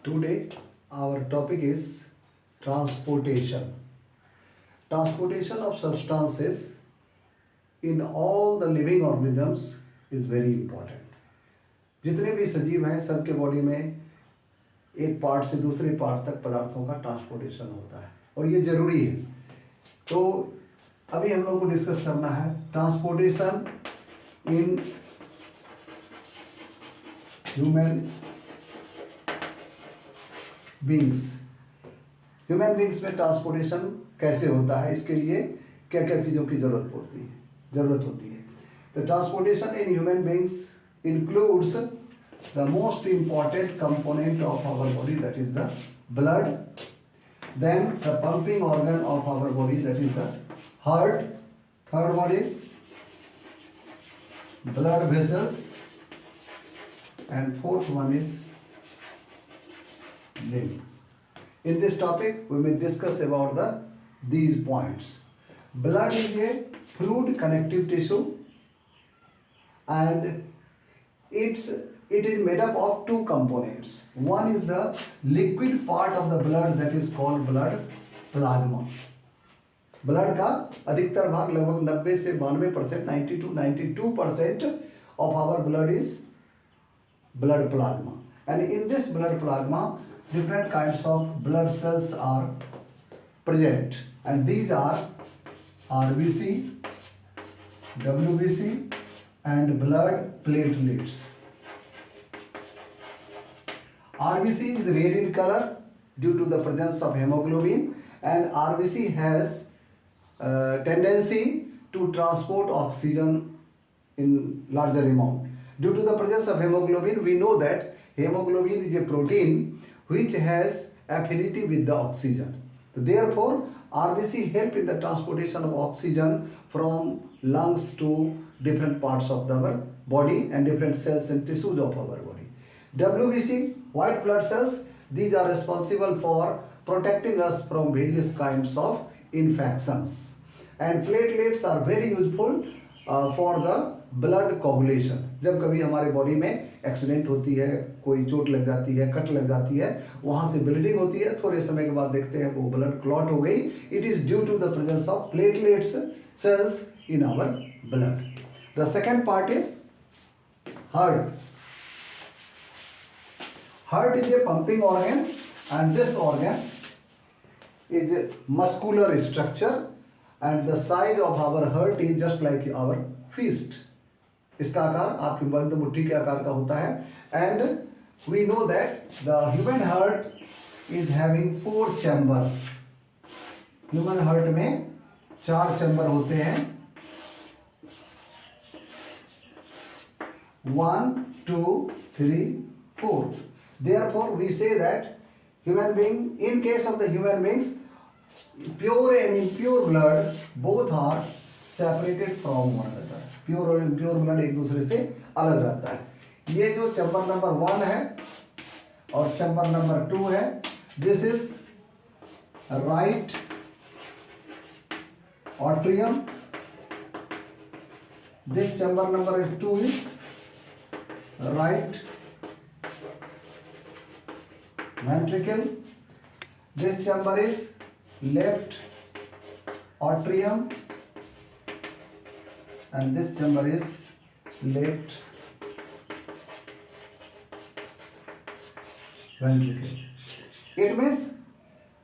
Today, our topic is transportation. Transportation of substances in all the living organisms is very important. जितने भी सजीव हैं सबके body में एक पार्ट से दूसरे पार्ट तक पदार्थों का ट्रांसपोर्टेशन होता है और ये जरूरी है। तो अभी हम लोग को डिस्कस करना है transportation in human beings. Human beings में ट्रांसपोर्टेशन कैसे होता है, इसके लिए क्या क्या चीज़ों की ज़रूरत होती है। तो transportation in human beings includes the most important component of our body, that is the blood, then the pumping organ of our body, that is the heart, third one is blood vessels, and fourth one is limb. In this topic we may discuss about these points. Blood is a fluid connective tissue and it is made up of two components. One is the liquid part of the blood, that is called blood plasma. Blood का अधिकतर भाग लगभग 90 से 92%, 90 to 92% of our blood is blood plasma. And in this blood plasma, different kinds of blood cells are present, and these are RBC, WBC, and blood platelets. RBC is red in color due to the presence of hemoglobin, and RBC has tendency to transport oxygen in larger amount. Due to the presence of hemoglobin, we know that hemoglobin is a protein which has affinity with the oxygen. Therefore, RBC help in the transportation of oxygen from lungs to different parts of our body and different cells and tissues of our body. WBC, white blood cells, these are responsible for protecting us from various kinds of infections. And platelets are very useful for the blood coagulation. जब कभी हमारे body में accident होती है, कोई चोट लग जाती है, कट लग जाती है, वहाँ से ब्लीडिंग होती है, थोड़े समय के बाद देखते हैं वो ब्लड क्लॉट हो गई. It is due to the presence of platelets cells in our blood. The second part is heart. Heart is a pumping organ, and this organ is a muscular structure, and the size of our heart is just like our fist. इसका आकार आपकी बंद मुट्ठी के आकार का होता है. And we know that the human heart is having 4 chambers. Human heart में 4 चैम्बर होते हैं. 1, 2, 3, 4. Therefore, we say that human being, in case of the human beings, pure and impure blood both are separated from one another. Pure और impure blood एक दूसरे से अलग रहता है. ये जो चैम्बर नंबर 1 है और चैम्बर नंबर 2 है, this is right atrium. This chamber number 2 is right ventricle. This chamber is left atrium, and this chamber is left ventricle. It means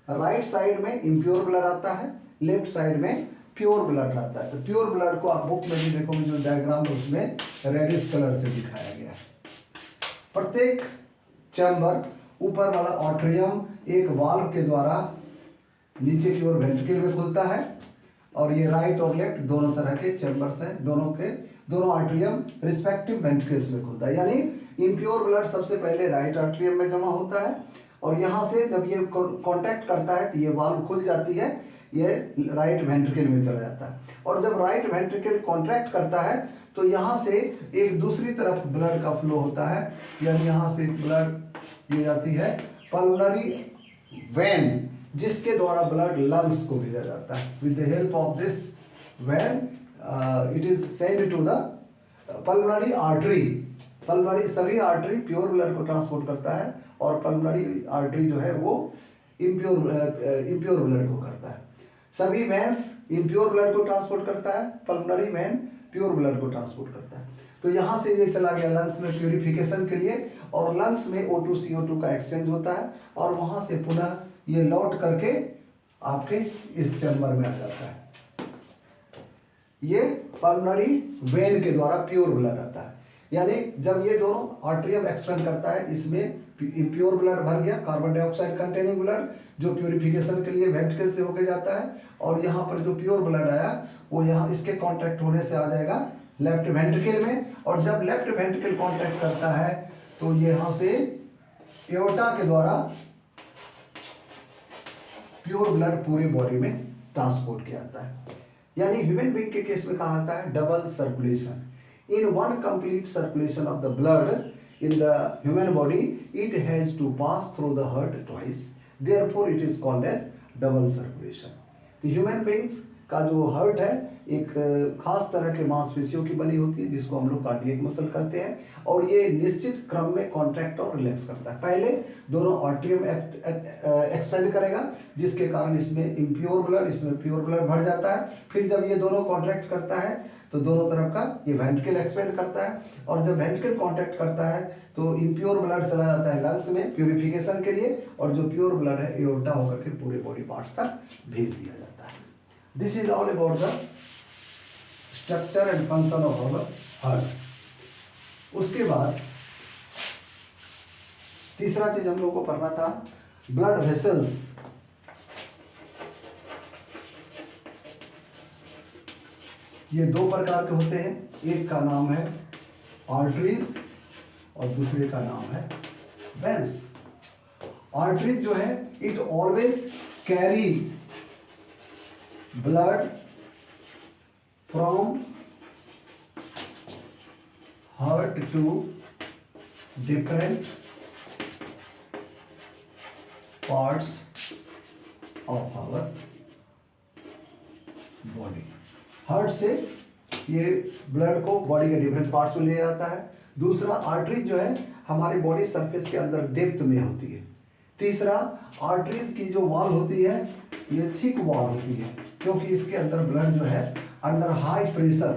right side में इम्प्योर ब्लड आता है, left side में pure blood रहता है. तो pure blood को आप book में भी देखोगे, जो डायग्राम उसमें रेडिश कलर से दिखाया गया है. प्रत्येक चैम्बर, ऊपर वाला ऑट्रियम एक वाल्व के द्वारा नीचे की ओर वेंट्रिकल में खुलता है, और ये राइट और लेफ्ट दोनों तरह के चैम्बर्स हैं. दोनों आर्ट्रियम रिस्पेक्टिव वेंट्रिकल्स में खुलता है. यानी इम्प्योर ब्लड सबसे पहले राइट आर्ट्रियम में जमा होता है, और यहाँ से जब ये कांटेक्ट करता है तो ये वाल्व खुल जाती है, ये राइट वेंट्रिकल में चला जाता है. और जब राइट वेंट्रिकल कॉन्ट्रैक्ट करता है तो यहाँ से एक दूसरी तरफ ब्लड का फ्लो होता है. यानी यहाँ से ब्लड ये जाती है पल्मोनरी वेन, जिसके द्वारा ब्लड लंग्स को भेजा जाता है. With the help of this vein it is send to the pulmonary artery, pulmonary सभी आर्टरी प्योर ब्लड को ट्रांसपोर्ट करता है और पल्मोनरी आर्टरी जो है वो इम्प्योर ब्लड को करता है। सभी वेंस इम्प्योर ब्लड को ट्रांसपोर्ट करता है, पल्मोनरी वेन प्योर ब्लड को ट्रांसपोर्ट करता है। तो यहाँ से ये चला गया लंग्स में प्यूरिफिकेशन के लिए और लंग्स में O2 CO2 का एक्सचेंज होता है और वहाँ से पुनः ये लौट करके आपके इस चैम्बर में आ जाता है। ये पल्मोनरी वेन के द्वारा प्योर ब्लड आता है, यानी जब ये दोनों आर्टरियम एक्सपेंड करता है, इसमें इम्प्योर ब्लड भर गया, कार्बन डाइऑक्साइड कंटेनिंग ब्लड जो प्यूरिफिकेशन के लिए वेंट्रिकल से होके जाता है, और यहाँ पर जो प्योर ब्लड आया वो यहाँ इसके कांटेक्ट होने से आ जाएगा लेफ्ट वेंट्रिकल में, और जब लेफ्ट वेंट्रिकल कांटेक्ट करता है तो ये यहाँ से एओर्टा के द्वारा प्योर ब्लड पूरी बॉडी में ट्रांसपोर्ट किया जाता है। यानी ह्यूमन बीइंग के केस में कहा जाता है double circulation. In one complete circulation of the blood in the human body, it has to pass through the heart twice, therefore it is called as double circulation. तो human beings का जो heart है एक खास तरह के मांसपेशियों की बनी होती है जिसको हम लोग कार्डियक मसल कहते हैं, और ये निश्चित क्रम में कॉन्ट्रैक्ट और रिलैक्स करता है। पहले दोनों आर्टरियम एक्सपेंड करेगा जिसके कारण इसमें इम्प्योर ब्लड, इसमें प्योर ब्लड भर जाता है। फिर जब ये दोनों कॉन्ट्रैक्ट करता है तो दोनों तरफ का ये वेंट्रिकल एक्सपेंड करता है, और जब वेंट्रिकल कॉन्टैक्ट करता है तो इम्प्योर ब्लड चला जाता है लंग्स में प्यूरिफिकेशन के लिए, और जो प्योर ब्लड है एओर्टा होकर के पूरे बॉडी पार्ट्स तक भेज दिया जाता है। This is all about the structure and function of our heart. उसके बाद तीसरा चीज हम लोग को पढ़ना था ब्लड वेसल्स। ये दो प्रकार के होते हैं, एक का नाम है आर्टरीज और दूसरे का नाम है वेंस। आर्टरीज जो है it always carry blood from heart to different parts of our body. Heart से ये ब्लड को बॉडी के डिफरेंट पार्ट्स में ले जाता है। दूसरा आर्टरीज जो है हमारी बॉडी सरफेस के अंदर डेप्थ में होती है। तीसरा आर्टरीज की जो वॉल होती है ये थिक वॉल होती है, क्योंकि इसके अंदर ब्लड जो है अंडर हाई प्रेशर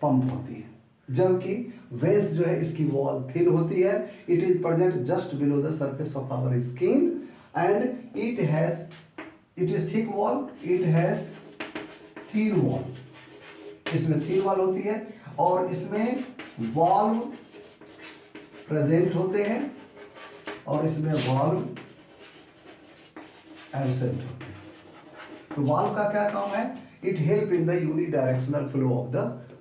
पंप होती है, जबकि वेंस जो है इसकी वॉल थिन होती है। It is present just below the surface of our skin and it is thick wall, it has thin wall. इसमें थिन वॉल होती है और इसमें वॉल्व प्रेजेंट होते हैं और इसमें वॉल्व एब्सेंट होते हैं। तो वॉल्व का क्या काम है? It help in the unidirectional flow of the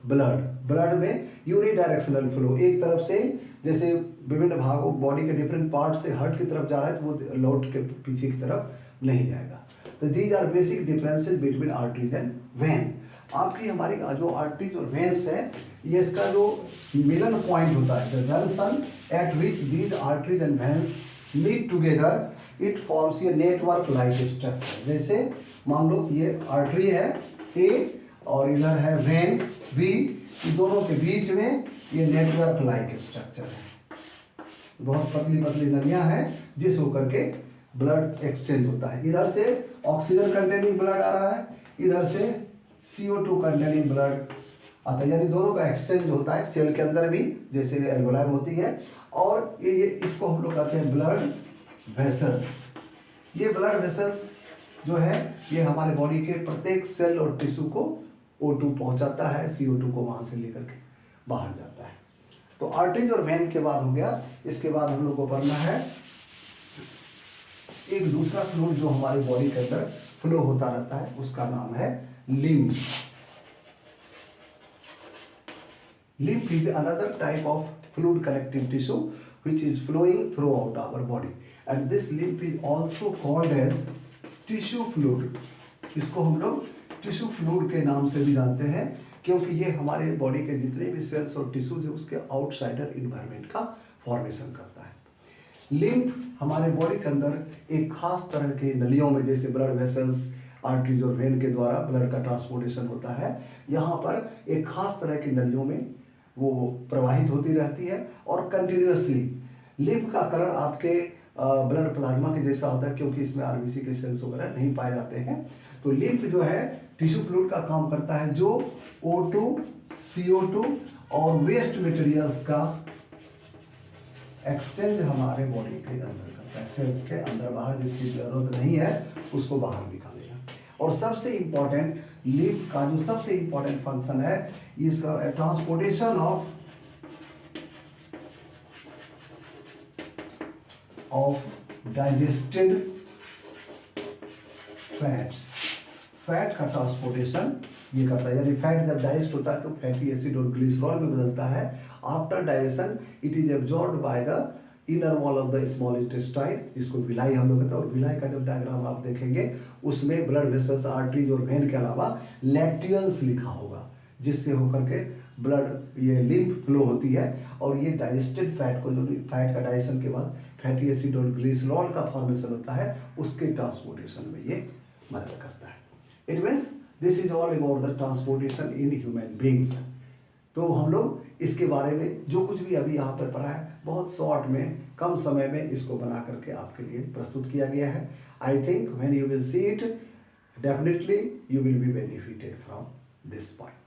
blood. Blood में यूनिडायरेक्शनल फ्लो, एक तरफ से जैसे विभिन्न भागों बॉडी के डिफरेंट पार्ट से हार्ट की तरफ जा रहा है तो वो लौट के पीछे की तरफ नहीं जाएगा। तो these are basic differences between arteries and vein. आपकी हमारी जो आर्टरीज और वेन्स है ये इसका जो मिलन पॉइंट होता है, the junction at which these arteries and veins meet together, it forms a network like structure. जैसे मान लो ये आर्टरी है ए और इधर है वेन बी, इन दोनों के बीच में ये नेटवर्क लाइक स्ट्रक्चर है। बहुत पतली पतली नलियां हैं जिस होकर के ब्लड एक्सचेंज होता है। इधर से ऑक्सीजन कंटेनिंग ब्लड आ रहा है, इधर से CO2 कंटेनिंग ब्लड आता है, यानी दोनों का एक्सचेंज होता है सेल के अंदर भी, जैसे एल्वेओलाई होती है। और ये इसको हम लोग कहते हैं ब्लड वेसल्स। ये ब्लड वेसल्स जो है ये हमारे बॉडी के प्रत्येक सेल और टिश्यू को O2 पहुंचाता है, CO2 को वहां से लेकर के बाहर जाता है। तो आर्टरीज और वेन के बाद हो गया। इसके बाद हम लोग को पढ़ना है एक दूसरा फ्लूइड जो हमारी बॉडी के अंदर फ्लो होता रहता है, उसका नाम है lymph. Lymph is another type of fluid collecting tissue which is flowing throughout our body, and this lymph is also called as tissue fluid। इसको हम लोग टिश्यू फ्लूइड के नाम से भी जानते हैं, क्योंकि ये हमारे बॉडी के जितने भी सेल्स और टिश्यू जो उसके आउटसाइडर इन्वायरमेंट का फॉर्मेशन करता है। लिम्फ हमारे बॉडी के अंदर एक खास तरह के नलियों में, जैसे ब्लड वेसल्स, आर्टरीज और वेन के द्वारा ब्लड का ट्रांसपोर्टेशन होता है, यहाँ पर एक खास तरह की नलियों में वो प्रवाहित होती रहती है और कंटिन्यूसली। लिम्फ का कलर आपके ब्लड प्लाज्मा के जैसा होता है, क्योंकि इसमें आरबीसी के सेल्स वगैरह नहीं पाए जाते हैं। तो लिम्फ जो है टिश्यू फ्लूइड का काम करता है, जो O2, CO2 और वेस्ट मटेरियल्स का एक्सचेंज हमारे बॉडी के अंदर करता है। सेल्स के अंदर बाहर जिसकी जरूरत नहीं है उसको बाहर निकालेगा। और सबसे इम्पॉर्टेंट लिम्फ का जो सबसे इम्पॉर्टेंट फंक्शन है, इसका transportation of digested fats. Fat का ट्रांसपोर्टेशन ये करता है, यानी फैट जब डाइजेस्ट होता है तो फैटी एसिड और ग्लिसरॉल में बदलता है। After digestion it is absorbed by the inner wall of the small intestine, जिसको विलाई हम लोग कहते हैं। और विलाई का जब डायग्राम आप देखेंगे उसमें ब्लड वेसल्स, आर्टरीज और वेन के अलावा लैक्टियल्स लिखा होगा, जिससे होकर के ब्लड ये लिम्फ फ्लो होती है। और ये डाइजेस्टेड फैट को, जो फैट का डाइजेशन के बाद फैटी एसिड और ग्लिसरॉल का फॉर्मेशन होता है, उसके ट्रांसपोर्टेशन में ये मदद करता है। It means this is all about the transportation in human beings. तो हम लोग इसके बारे में जो कुछ भी अभी यहाँ पर पढ़ा है, बहुत शॉर्ट में, कम समय में इसको बना करके आपके लिए प्रस्तुत किया गया है। I think when you will see it, definitely you will be benefited from this point.